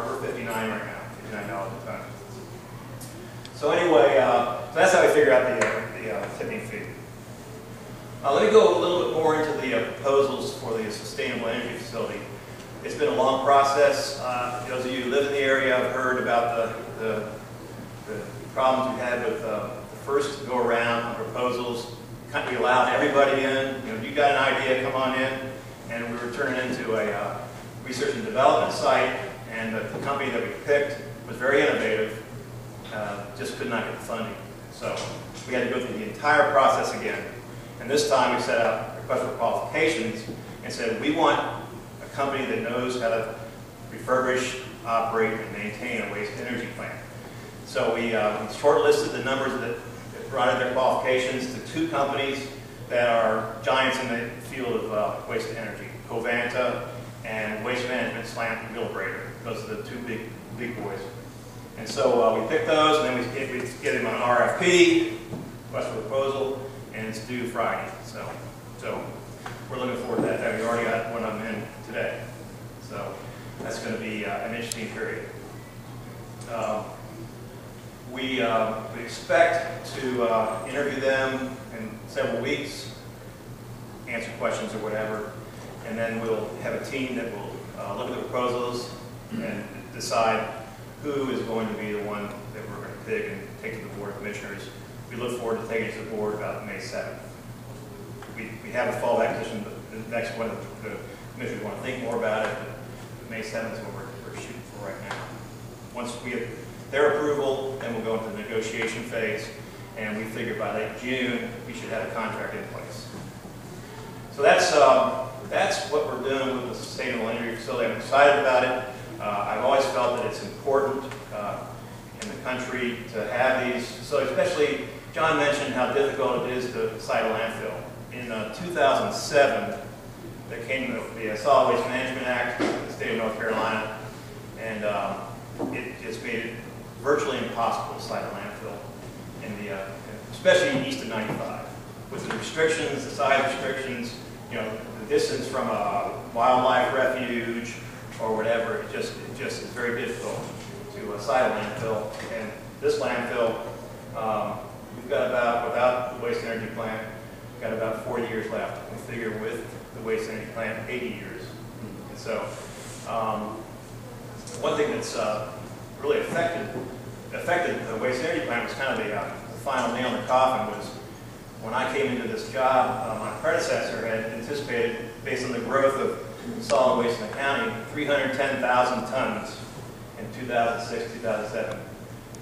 We're 59 right now, $59 a ton. So anyway, so that's how we figure out the tipping fee. Let me go a little bit more into the proposals for the sustainable energy facility. It's been a long process. Those of you who live in the area have heard about the problems we had with the first go around on proposals. We allowed everybody in. You know, you got an idea, come on in. And we were turning into a research and development site, and the company that we picked was very innovative, just could not get the funding. So we had to go through the entire process again. And this time we set out request for qualifications and said, we want a company that knows how to refurbish, operate, and maintain a waste energy plant. So we shortlisted the numbers that provided their qualifications to 2 companies that are giants in the field of waste energy, Covanta and Waste Management Slant and Wheelbrader. Those are the 2 big boys. And so we picked those, and then we get them on RFP, request for proposal, and it's due Friday. So we're looking forward to that. We already got one of them in today. So that's going to be an interesting period. We expect to interview them in several weeks, answer questions or whatever, and then we'll have a team that will look at the proposals and decide who is going to be the one that we're going to pick and take to the Board of Commissioners. We look forward to taking it to the board about May 7th. We have a fallback position, but the next one, the commissioners want to think more about it, but May 7th is what we're shooting for right now. Once we get their approval, then we'll go into the negotiation phase, and we figure by late June, we should have a contract in place. So that's what we're doing with the sustainable energy facility. I'm excited about it. I've always felt that it's important in the country to have these facilities, especially John mentioned how difficult it is to site a landfill. In 2007, there came the Solid Waste Management Act in the state of North Carolina, and it just made it virtually impossible to site a landfill, especially east of 95. With the restrictions, the size restrictions, you know, the distance from a wildlife refuge or whatever, it just is very difficult to site a landfill. And this landfill, we've got about, without the waste energy plant, we've got about 40 years left. We figure with the waste energy plant, 80 years. And so, one thing that's really affected the waste energy plant was kind of the final nail in the coffin was when I came into this job, my predecessor had anticipated, based on the growth of solid waste in the county, 310,000 tons in 2006, 2007.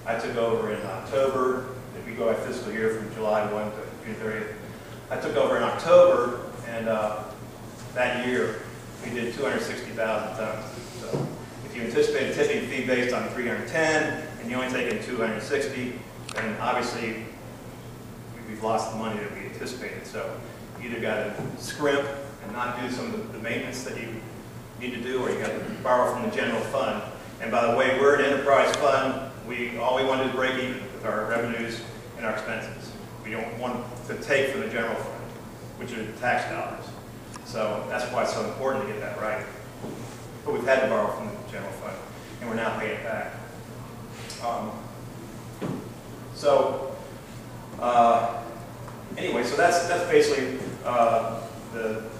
I took over in October. If we go by fiscal year from July 1 to June 30th. I took over in October, and that year we did 260,000 tons. So if you anticipate a tipping fee based on 310, and you only take in 260, then obviously we've lost the money that we anticipated. So you either got to scrimp and not do some of the maintenance that you need to do, or you got to borrow from the general fund. And by the way, we're an enterprise fund. All we want to do is break even with our revenues and our expenses. We don't want to take from the general fund, which are the tax dollars. So that's why it's so important to get that right. But we've had to borrow from the general fund, and we're now paying it back. Anyway, so that's basically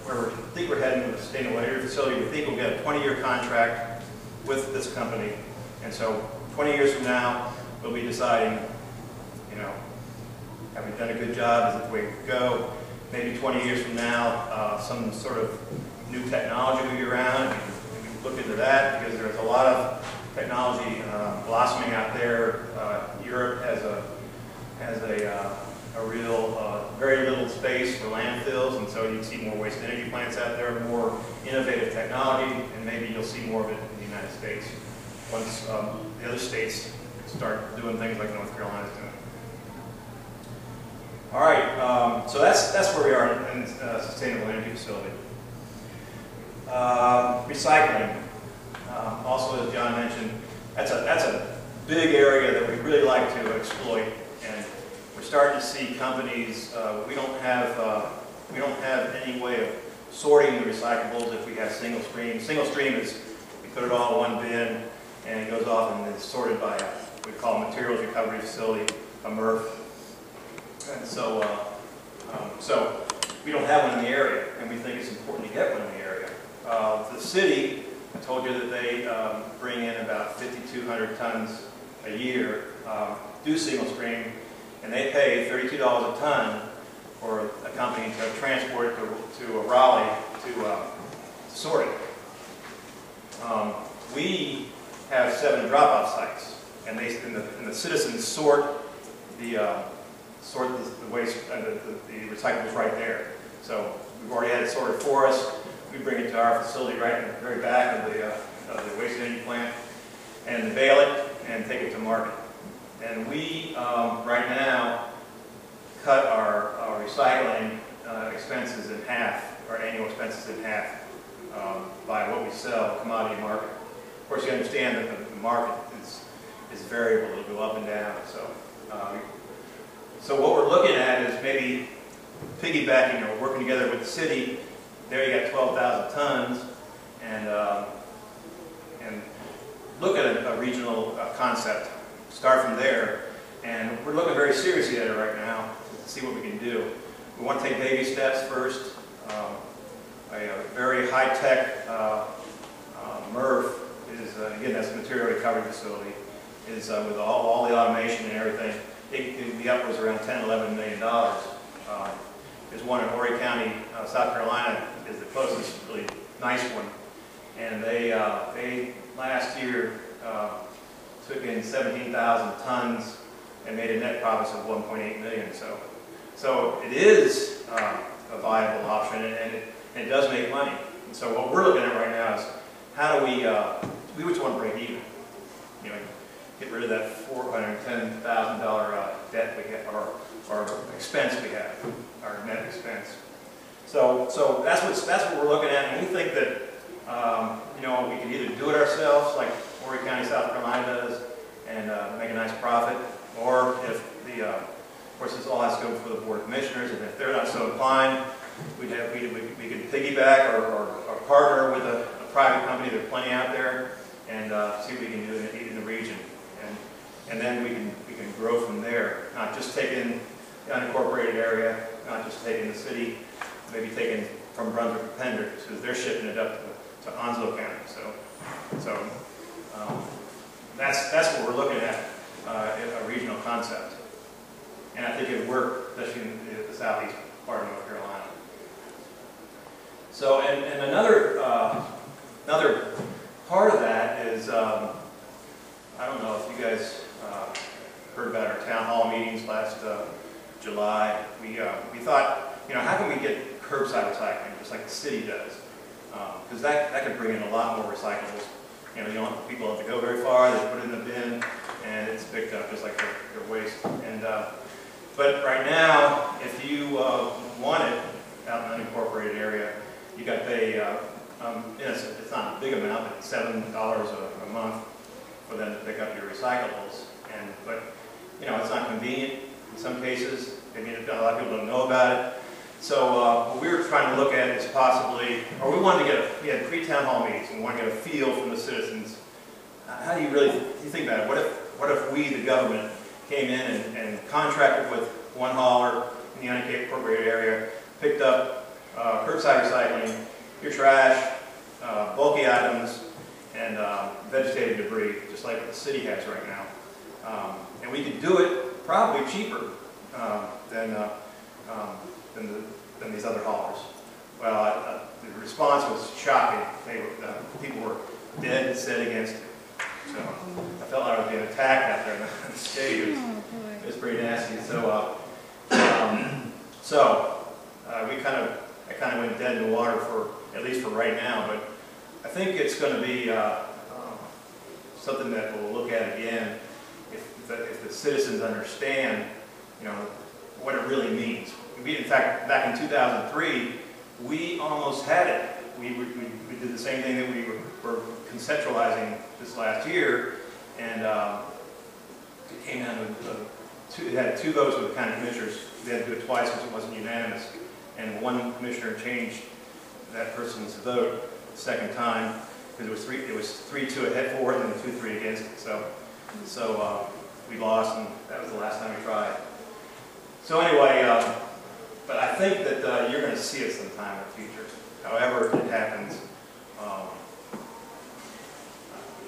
where we think we're heading with the sustainable energy facility. We think we'll get a 20-year contract with this company, and so 20 years from now, we'll be deciding, you know, have we done a good job? Is it the way to go? Maybe 20 years from now, some sort of new technology will be around, and we can look into that because there's a lot of technology blossoming out there. Europe has a real very little space for landfills, and so you see more waste energy plants out there, more innovative technology, and maybe you'll see more of it in the United States once the other states start doing things like North Carolina's doing. All right, so that's where we are in sustainable energy facility. Recycling. Also, as John mentioned, that's a big area that we really like to exploit, and we're starting to see companies. We don't have any way of sorting the recyclables if we have single stream. Single stream is we put it all in one bin, is sorted by we call materials recovery facility, a MRF. And so, so we don't have one in the area, and we think it's important to get one in the area. The city, I told you that they bring in about 5,200 tons a year, do single stream, and they pay $32 a ton for a company to transport it to Raleigh to sort it. We have 7 drop-off sites, and the citizens sort the waste, the recyclables right there. So we've already had it sorted for us. We bring it to our facility right in the very back of the waste energy plant, and bale it and take it to market. And we right now cut our recycling expenses in half, our annual expenses in half by what we sell commodity market. Of course, you understand that the market is variable; it'll go up and down. So what we're looking at is maybe piggybacking or working together with the city. There you got 12,000 tons, and look at a regional concept. Start from there, and we're looking very seriously at it right now to see what we can do. We want to take baby steps first. A very high-tech MRF is, again, that's a material recovery facility, is with all the automation and everything. It can be upwards around $10, $11 million. There's one in Horry County, South Carolina, is the closest really nice one, and they last year took in 17,000 tons and made a net profit of 1.8 million. So it is a viable option, and it does make money. And so what we're looking at right now is how do we just want to break even, you know, get rid of that $410,000 debt we have, or expense we have, our net expense. So that's what we're looking at, and we think that you know, we can either do it ourselves, like Horry County, South Carolina does, and make a nice profit, or if of course this all has to go before the Board of Commissioners, and if they're not so inclined, we can piggyback or partner with a private company. There are plenty out there, and see what we can do in the region, and then we can grow from there. Not just take in the unincorporated area, not just take in the city, maybe taking from Brunswick or Pender, because they're shipping it up to Onslow County. So that's what we're looking at, a regional concept, and I think it would work, especially in the southeast part of North Carolina. So, and another part of that is, I don't know if you guys heard about our town hall meetings last July. We thought, you know, how can we get curbside recycling just like the city does? Because that could bring in a lot more recyclables. You know, you don't want people to have to go very far. They put it in the bin, and it's picked up just like their waste. And but right now, if you want it out in an unincorporated area, you got to pay. It's not a big amount, but $7 a month for them to pick up your recyclables. But you know, it's not convenient in some cases. I mean, a lot of people don't know about it. So what we were trying to look at is possibly, or we wanted to get we had pre-town hall meetings, and we wanted to get a feel from the citizens. How do you really think about it? What if we, the government, came in and contracted with one hauler in the unincorporated area, picked up curbside recycling, your trash, bulky items, and vegetative debris, just like the city has right now. And we could do it probably cheaper than these other haulers. Well, the response was shocking. People were dead set against it. So I felt like I was being attacked out there on the stage. It was pretty nasty. So, I kind of went dead in the water at least for right now. But I think it's going to be something that we'll look at again if the citizens understand, you know, what it really means. In fact, back in 2003, we almost had it. We did the same thing that we were conceptualizing this last year, and it came down to it had 2 votes with the county commissioners. We had to do it twice because it wasn't unanimous, and one commissioner changed that person's vote the second time because it was 3-2 ahead for it and 2-3 against. against it. So we lost, and that was the last time we tried. So anyway, but I think that you're going to see it sometime in the future. However it happens,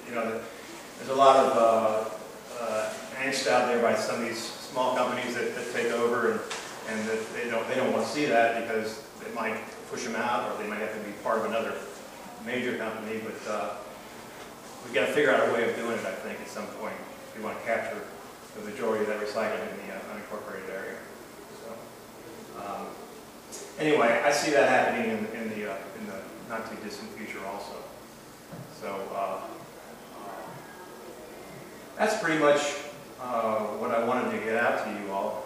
you know, there's a lot of angst out there by some of these small companies that take over, and that they don't want to see that because it might push them out, or they might have to be part of another major company. But we've got to figure out a way of doing it, I think, at some point, if we want to capture the majority of that recycling in the unincorporated area. So, anyway, I see that happening in the not too distant future also. So that's pretty much what I wanted to get out to you all.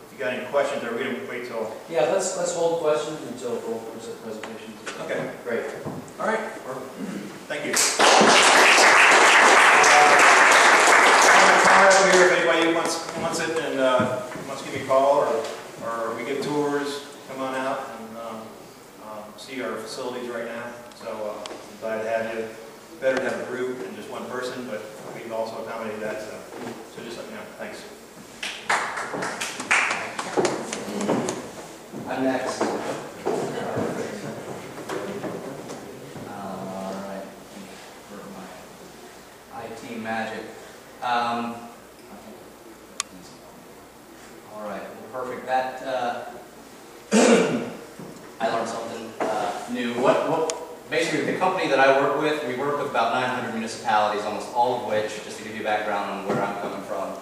If you got any questions, or we don't wait till. Yeah, let's hold questions until both presentations. Okay, great. All right. Thank you. Over here, if anybody wants it and wants to give me a call, or we give tours, come on out and see our facilities right now. So I'm glad to have you. Better to have a group than just one person, but we can also accommodate that. So just let me know. Thanks. I'm next. IT magic. All right, well, perfect. That I learned something new. Basically, the company that I work with, we work with about 900 municipalities, almost all of which, just to give you background on where I'm coming from,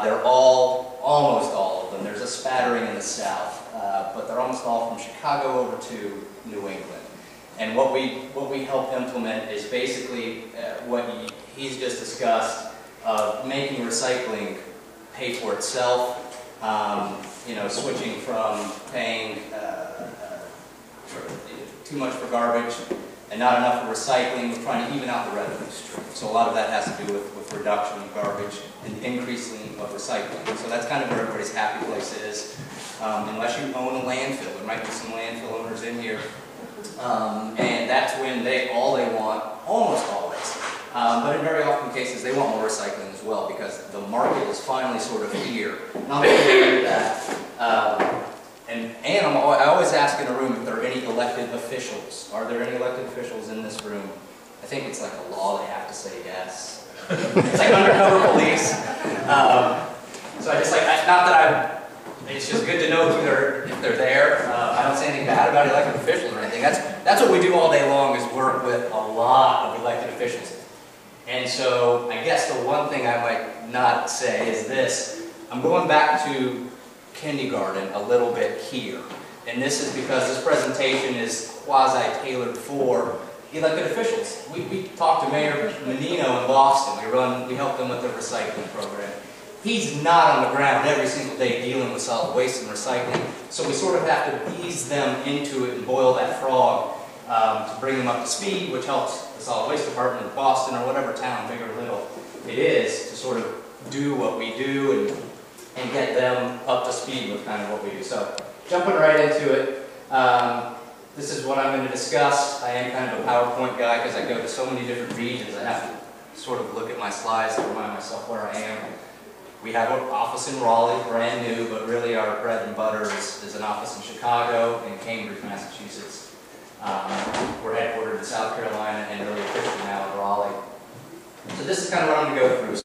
they're almost all of them. There's a spattering in the South, but they're almost all from Chicago over to New England. And what we help implement is basically what he's just discussed, making recycling pay for itself. You know, switching from paying too much for garbage and not enough for recycling. We're trying to even out the revenue stream. So a lot of that has to do with reduction of garbage and increasing of recycling. So that's kind of where everybody's happy place is. Unless you own a landfill, there might be some landfill owners in here. And that's when all they want, almost always, but in very often cases, they want more recycling as well, because the market is finally sort of here. And I'm going to get into that. I always ask in a room if there are any elected officials. Are there any elected officials in this room? I think it's like a law, they have to say yes. It's like undercover police. So I just like, not that it's just good to know if they're there. I don't say anything bad about elected officials or anything. That's what we do all day long, is work with a lot of elected officials. And so I guess the one thing I might not say is this. I'm going back to kindergarten a little bit here. And this is because this presentation is quasi-tailored for elected officials. We talked to Mayor Menino in Boston. We help them with their recycling program. He's not on the ground every single day dealing with solid waste and recycling, so we sort of have to ease them into it and boil that frog to bring them up to speed, which helps the solid waste department in Boston or whatever town, big or little it is, to sort of do what we do and get them up to speed with kind of what we do. So jumping right into it, this is what I'm going to discuss. I am kind of a PowerPoint guy because I go to so many different regions. I have to sort of look at my slides to remind myself where I am. We have an office in Raleigh, brand new, but really our bread and butter is an office in Chicago and Cambridge, Massachusetts. We're headquartered in South Carolina and really officially now in Raleigh. So this is kind of what I'm going to go through.